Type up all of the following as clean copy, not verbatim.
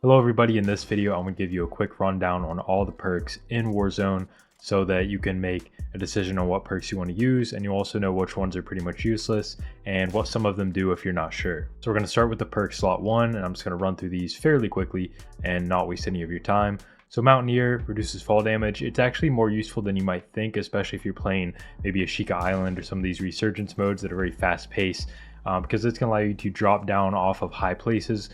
Hello everybody, in this video I'm going to give you a quick rundown on all the perks in Warzone so that you can make a decision on what perks you want to use, and you also know which ones are pretty much useless and what some of them do if you're not sure. So we're going to start with the Perk Slot 1, and I'm just going to run through these fairly quickly and not waste any of your time. So Mountaineer reduces fall damage. It's actually more useful than you might think, especially if you're playing maybe a Sheikah Island or some of these resurgence modes that are very fast paced, because it's going to allow you to drop down off of high places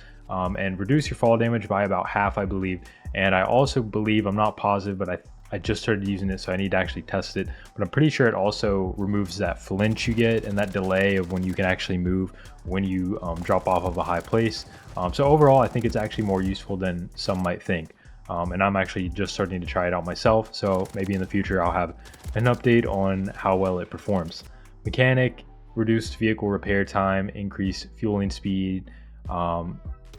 and reduce your fall damage by about half, I believe. And I also believe, I'm not positive, but I just started using it, so I need to actually test it, but I'm pretty sure it also removes that flinch you get and that delay of when you can actually move when you drop off of a high place. So overall, I think it's actually more useful than some might think. And I'm actually just starting to try it out myself, so maybe in the future I'll have an update on how well it performs. Mechanic, reduced vehicle repair time, increased fueling speed.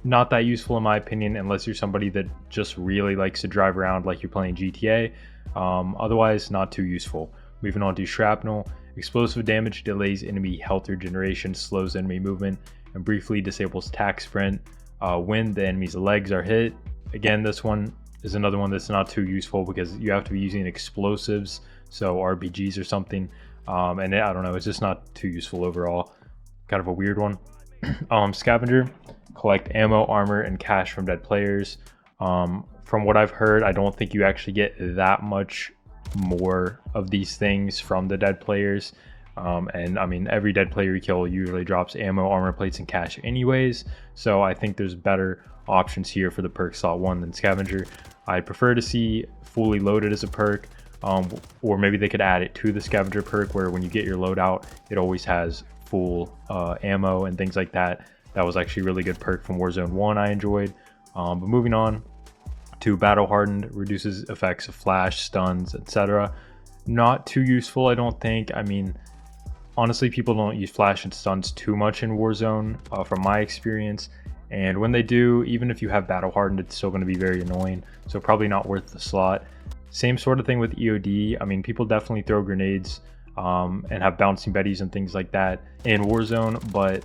Not that useful in my opinion unless you're somebody that just really likes to drive around like you're playing GTA. Otherwise, not too useful. Moving on to Shrapnel, explosive damage delays enemy health regeneration, slows enemy movement, and briefly disables attack sprint when the enemy's legs are hit. Again, this one is another one that's not too useful because you have to be using explosives, so RPGs or something, and I don't know, it's just not too useful overall. Kind of a weird one. Scavenger, collect ammo, armor, and cash from dead players. From what I've heard, I don't think you actually get that much more of these things from the dead players. And I mean, every dead player you kill usually drops ammo, armor plates, and cash anyways, so I think there's better options here for the Perk Slot 1 than Scavenger. I'd prefer to see fully loaded as a perk, or maybe they could add it to the Scavenger perk where when you get your loadout it always has full ammo and things like that. That was actually a really good perk from Warzone 1 I enjoyed. But moving on to Battle Hardened, reduces effects of flash, stuns, etc. Not too useful, I don't think. I mean, honestly, people don't use flash and stuns too much in Warzone from my experience, and when they do, even if you have Battle Hardened, it's still going to be very annoying, so probably not worth the slot. Same sort of thing with EOD. I mean, people definitely throw grenades and have bouncing betties and things like that in Warzone, but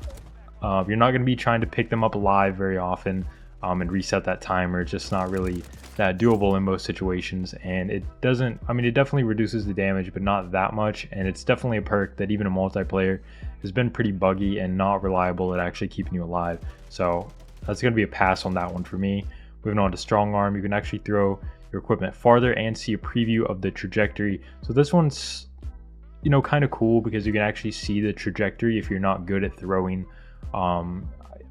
you're not going to be trying to pick them up alive very often and reset that timer. It's just not really that doable in most situations, and it doesn't, I mean, it definitely reduces the damage, but not that much, and it's definitely a perk that even in multiplayer has been pretty buggy and not reliable at actually keeping you alive. So that's going to be a pass on that one for me. Moving on to Strong Arm, you can actually throw your equipment farther and see a preview of the trajectory. So this one's, you know, kind of cool because you can actually see the trajectory if you're not good at throwing.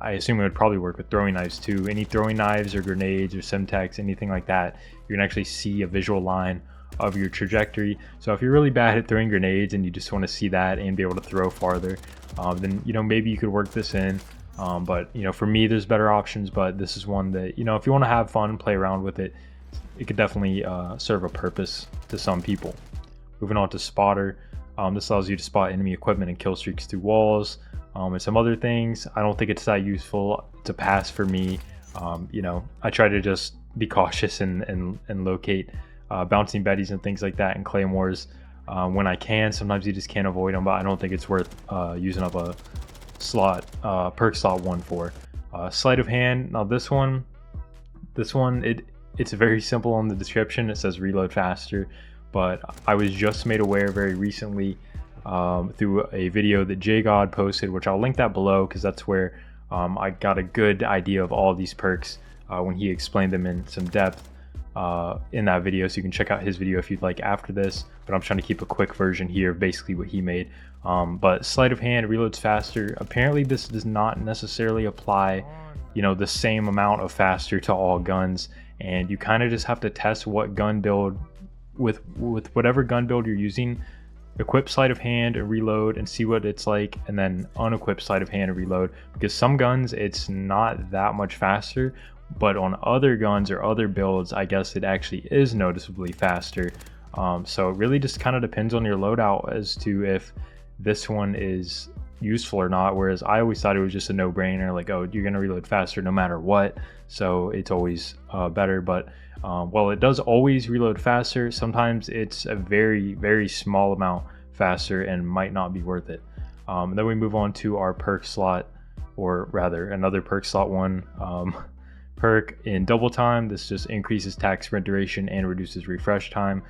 I assume it would probably work with throwing knives too. Any throwing knives or grenades or Semtex, anything like that, you can actually see a visual line of your trajectory. So if you're really bad at throwing grenades and you just want to see that and be able to throw farther, then, you know, maybe you could work this in. But, you know, for me, there's better options, but this is one that, you know, if you want to have fun, play around with it, it could definitely serve a purpose to some people. Moving on to Spotter, this allows you to spot enemy equipment and kill streaks through walls. And some other things. I don't think it's that useful to pass for me. You know, I try to just be cautious and locate bouncing betties and things like that and claymores when I can. Sometimes you just can't avoid them, but I don't think it's worth using up a slot, Perk Slot 1 for. Sleight of Hand. Now this one, it's very simple on the description. It says reload faster, but I was just made aware very recently through a video that JGod posted, which I'll link that below because that's where I got a good idea of all these perks when he explained them in some depth in that video, so you can check out his video if you'd like after this, but I'm trying to keep a quick version here of basically what he made. But Sleight of Hand reloads faster. Apparently this does not necessarily apply, you know, the same amount of faster to all guns, and you kind of just have to test what gun build with whatever gun build you're using. Equip Sleight of Hand and reload and see what it's like, and then unequip Sleight of Hand and reload, because some guns it's not that much faster, but on other guns or other builds I guess it actually is noticeably faster. So it really just kind of depends on your loadout as to if this one is useful or not, whereas I always thought it was just a no-brainer, like, oh, you're gonna reload faster no matter what, so it's always better. But while it does always reload faster, sometimes it's a very, very small amount faster and might not be worth it. Then we move on to our Perk Slot, or rather another Perk Slot 1, perk in double time. This just increases attack sprint duration and reduces refresh time.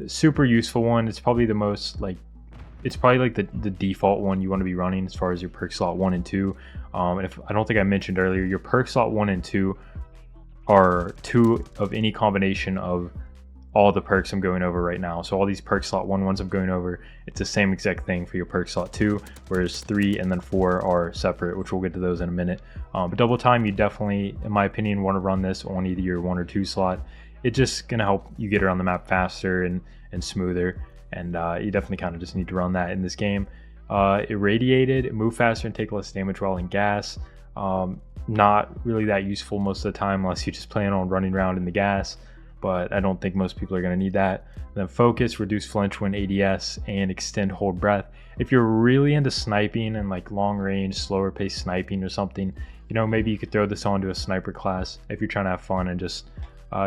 Super useful one. It's probably the most it's probably like the default one you want to be running as far as your perk slot 1 and 2. And if I don't think I mentioned earlier, your perk slot 1 and 2 are 2 of any combination of all the perks I'm going over right now. So all these perk slot 1 ones I'm going over, it's the same exact thing for your perk slot 2, whereas 3 and then 4 are separate, which we'll get to those in a minute. But double time, you definitely, in my opinion, want to run this on either your 1 or 2 slot. It's just gonna help you get around the map faster and smoother, and you definitely kind of just need to run that in this game. Irradiated, move faster and take less damage while in gas. Not really that useful most of the time unless you just plan on running around in the gas, but I don't think most people are going to need that. And then focus, reduce flinch when ADS, and extend hold breath. If you're really into sniping and like long range, slower pace sniping or something, you know, maybe you could throw this onto a sniper class if you're trying to have fun and just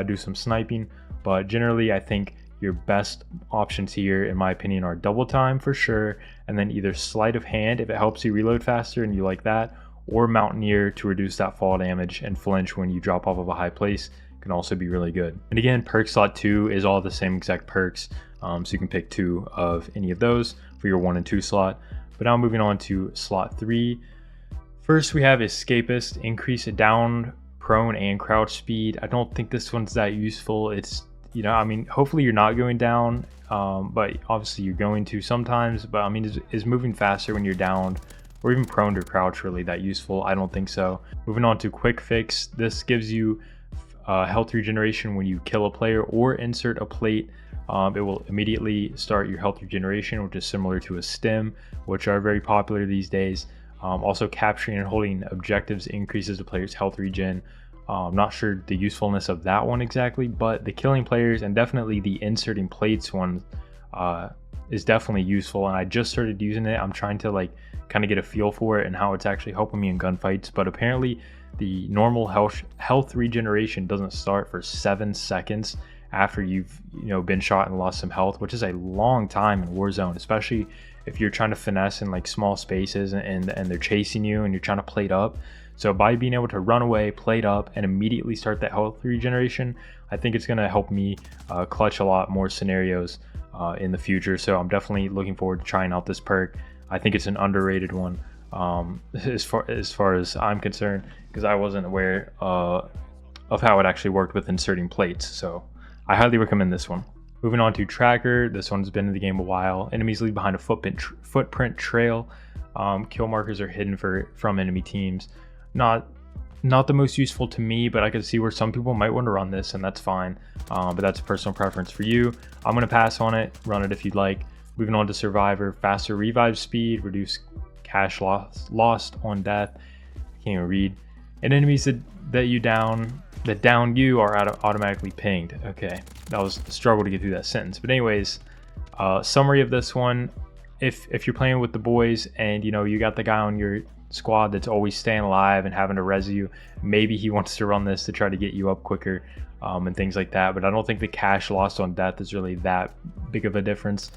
do some sniping. But generally, I think your best options here, in my opinion, are double time for sure, and then either sleight of hand if it helps you reload faster and you like that, or Mountaineer to reduce that fall damage, and flinch when you drop off of a high place can also be really good. And again, perk slot 2 is all the same exact perks, so you can pick 2 of any of those for your 1 and 2 slot. But now moving on to slot 3. First we have Escapist, increase down, prone, and crouch speed. I don't think this one's that useful. It's, you know, I mean, hopefully you're not going down, but obviously you're going to sometimes. But I mean, is moving faster when you're downed or even prone to crouch really that useful? I don't think so. Moving on to quick fix. This gives you health regeneration when you kill a player or insert a plate. It will immediately start your health regeneration, which is similar to a stim, which are very popular these days. Also, capturing and holding objectives increases the player's health regen. I'm not sure the usefulness of that one exactly, but the killing players and definitely the inserting plates one is definitely useful, and I just started using it. I'm trying to like kind of get a feel for it and how it's actually helping me in gunfights, but apparently the normal health regeneration doesn't start for 7 seconds after you've, you know, been shot and lost some health, which is a long time in Warzone, especially if you're trying to finesse in like small spaces and they're chasing you and you're trying to plate up. So by being able to run away, plate up, and immediately start that health regeneration, I think it's going to help me clutch a lot more scenarios in the future. So I'm definitely looking forward to trying out this perk. I think it's an underrated one as far as I'm concerned, because I wasn't aware of how it actually worked with inserting plates. So I highly recommend this one. Moving on to Tracker. This one's been in the game a while. Enemies leave behind a footprint trail. Kill markers are hidden from enemy teams. Not the most useful to me, but I could see where some people might want to run this, and that's fine. But that's a personal preference for you. I'm going to pass on it. Run it if you'd like. Moving on to Survivor. Faster revive speed. Reduce cash lost on death. Can't even read. And enemies that down you are automatically pinged. Okay, that was a struggle to get through that sentence. But anyways, summary of this one. If you're playing with the boys and you know you got the guy on your squad that's always staying alive and having to res you, maybe he wants to run this to try to get you up quicker and things like that. But I don't think the cash lost on death is really that big of a difference.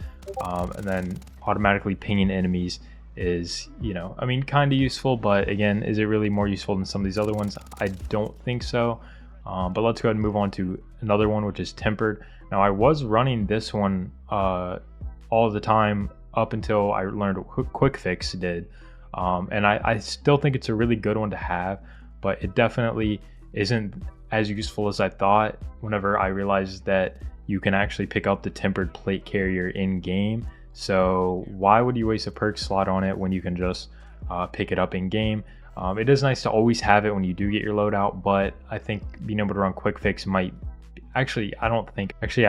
And then automatically pinging enemies is, you know, I mean, kind of useful, but again, is it really more useful than some of these other ones? I don't think so. But let's go ahead and move on to another one, which is Tempered. Now I was running this one all the time up until I learned what Quick Fix did. And I still think it's a really good one to have, but it definitely isn't as useful as I thought whenever I realized that you can actually pick up the Tempered plate carrier in game. So why would you waste a perk slot on it when you can just pick it up in game? It is nice to always have it when you do get your loadout, but I think being able to run Quick Fix might I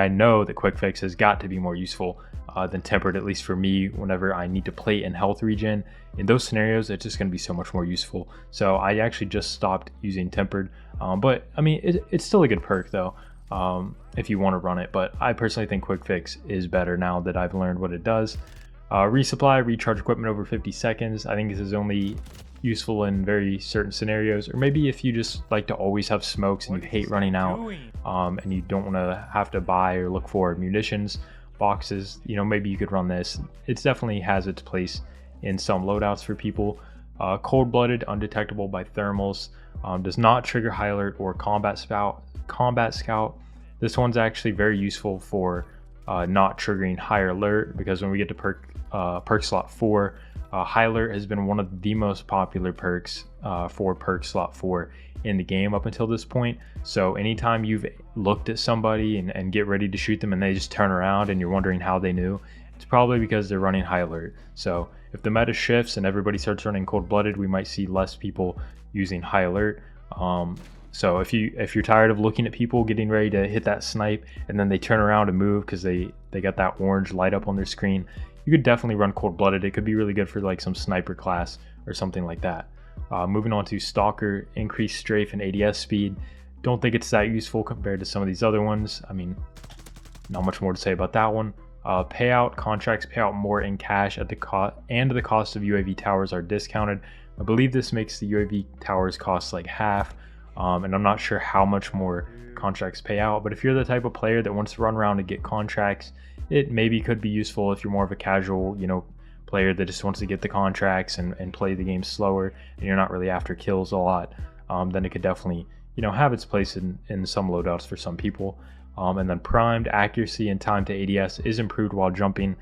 know that Quick Fix has got to be more useful than Tempered, at least for me. Whenever I need to plate and health regen, in those scenarios, it's just going to be so much more useful. So I actually just stopped using Tempered, but I mean, it's still a good perk though, if you want to run it. But I personally think Quick Fix is better now that I've learned what it does. Resupply, recharge equipment over 50 seconds. I think this is only useful in very certain scenarios, or maybe if you just like to always have smokes and you hate running out, and you don't want to have to buy or look for munitions boxes, you know, maybe you could run this. It definitely has its place in some loadouts for people. Cold-blooded, undetectable by thermals. Does not trigger high alert or combat scout. This one's actually very useful for not triggering high alert, because when we get to perk slot 4, high alert has been one of the most popular perks for perk slot 4 in the game up until this point. So anytime you've looked at somebody and get ready to shoot them and they just turn around and you're wondering how they knew, it's probably because they're running high alert. So if the meta shifts and everybody starts running cold-blooded, we might see less people using high alert. So if you're tired of looking at people getting ready to hit that snipe and then they turn around and move because they got that orange light up on their screen, you could definitely run cold-blooded. It could be really good for like some sniper class or something like that. Moving on to Stalker, increased strafe and ADS speed. Don't think it's that useful compared to some of these other ones. I mean, not much more to say about that one. Contracts pay out more in cash at the cost, and the cost of UAV towers are discounted. I believe this makes the UAV towers cost like half, and I'm not sure how much more contracts pay out, but if you're the type of player that wants to run around and get contracts, it maybe could be useful. If you're more of a casual, player that just wants to get the contracts and play the game slower, and you're not really after kills a lot, then it could definitely have its place in some loadouts for some people. And then primed accuracy and time to ADS is improved while jumping.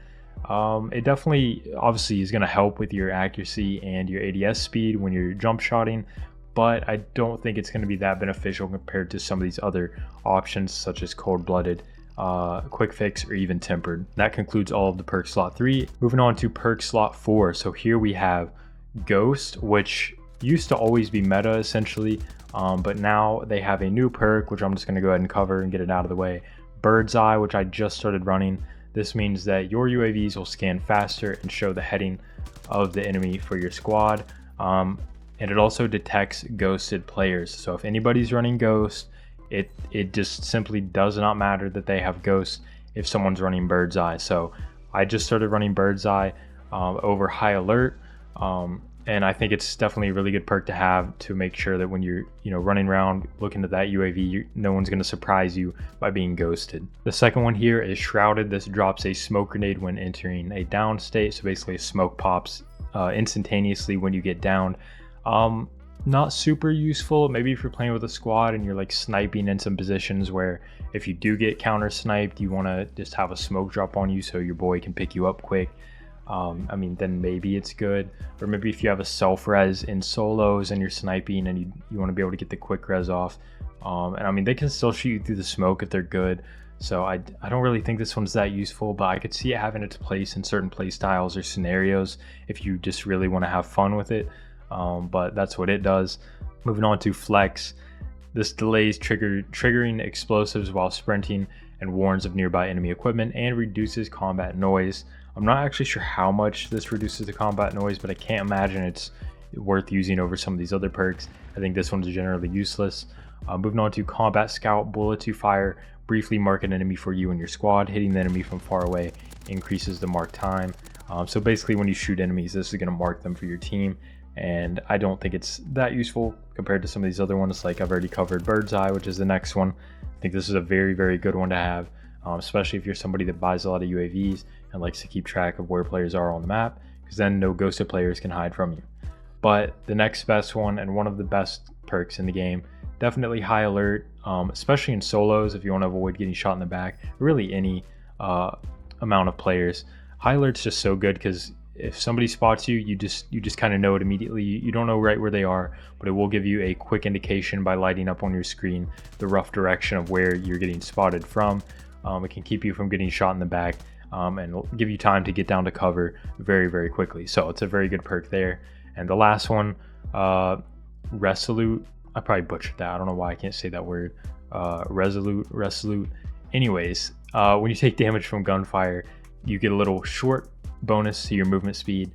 It definitely obviously is going to help with your accuracy and your ADS speed when you're jump shotting, but I don't think it's going to be that beneficial compared to some of these other options such as cold-blooded, quick fix, or even tempered. That concludes all of the perk slot 3. Moving on to perk slot 4. So here we have Ghost, which used to always be meta essentially, but now they have a new perk, which I'm just going to go ahead and cover and get it out of the way. Bird's Eye, which I just started running. This means that your UAVs will scan faster and show the heading of the enemy for your squad, and it also detects ghosted players. So if anybody's running Ghost, it just simply does not matter that they have Ghost if someone's running Bird's Eye. So I just started running Bird's Eye over High Alert, and I think it's definitely a really good perk to have to make sure that when you're running around looking at that UAV, no one's going to surprise you by being ghosted. The second one here is Shrouded. This drops a smoke grenade when entering a down state, so basically smoke pops instantaneously when you get downed. Not super useful maybe if you're playing with a squad and you're like sniping in some positions where if you do get counter sniped, you want to just have a smoke drop on you so your boy can pick you up quick. I mean, then maybe it's good. Or maybe if you have a self-res in solos and you're sniping and you want to be able to get the quick res off. And I mean, they can still shoot you through the smoke if they're good. So I don't really think this one's that useful, but I could see it having its place in certain play styles or scenarios if you just really want to have fun with it. But that's what it does. Moving on to Flex. This delays triggering explosives while sprinting and warns of nearby enemy equipment and reduces combat noise. I'm not actually sure how much this reduces the combat noise, but I can't imagine it's worth using over some of these other perks. I think this one's generally useless. Moving on to Combat Scout. Bullets you fire briefly mark an enemy for you and your squad. Hitting the enemy from far away increases the mark time. So basically when you shoot enemies, this is going to mark them for your team. And I don't think it's that useful compared to some of these other ones. Like I've already covered Bird's Eye, which is the next one. I think this is a very, very good one to have, especially if you're somebody that buys a lot of UAVs and likes to keep track of where players are on the map, because then no ghosted players can hide from you. But the next best one, and one of the best perks in the game, definitely High Alert, especially in solos if you want to avoid getting shot in the back, really any amount of players. High Alert's just so good because if somebody spots you, you just kind of know it immediately. You don't know right where they are, but it will give you a quick indication by lighting up on your screen the rough direction of where you're getting spotted from. It can keep you from getting shot in the back, and give you time to get down to cover very, very quickly. So it's a very good perk there. And the last one, Resolute. I probably butchered that. I don't know why I can't say that word. Resolute. Anyways, when you take damage from gunfire, you get a little short bonus to your movement speed.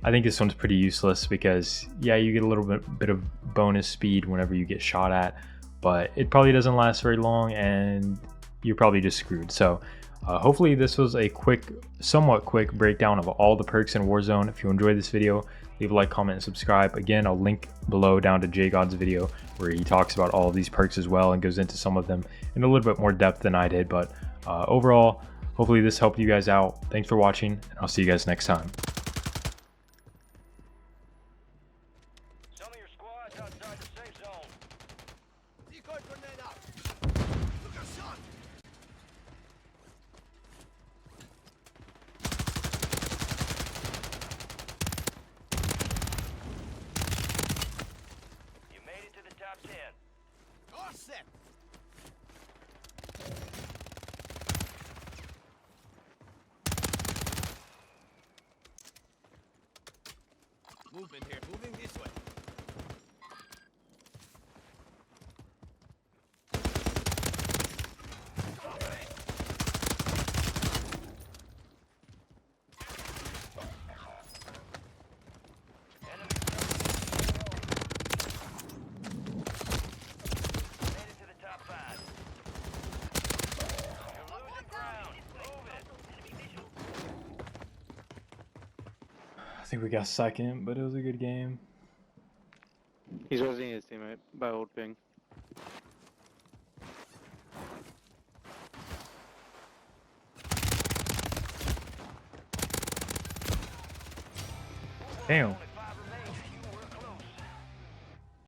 I think this one's pretty useless because, yeah, you get a little bit of bonus speed whenever you get shot at, but it probably doesn't last very long and you're probably just screwed. So hopefully this was a somewhat quick breakdown of all the perks in Warzone. If you enjoyed this video, leave a like, comment, and subscribe. Again, I'll link below down to JGod's video where he talks about all of these perks as well and goes into some of them in a little bit more depth than I did. But overall, hopefully this helped you guys out. Thanks for watching, and I'll see you guys next time. Some of your squad's outside the safe zone. set. Movement here. Moving this way. I think we got second, but it was a good game. He's resing his teammate by old ping. Damn.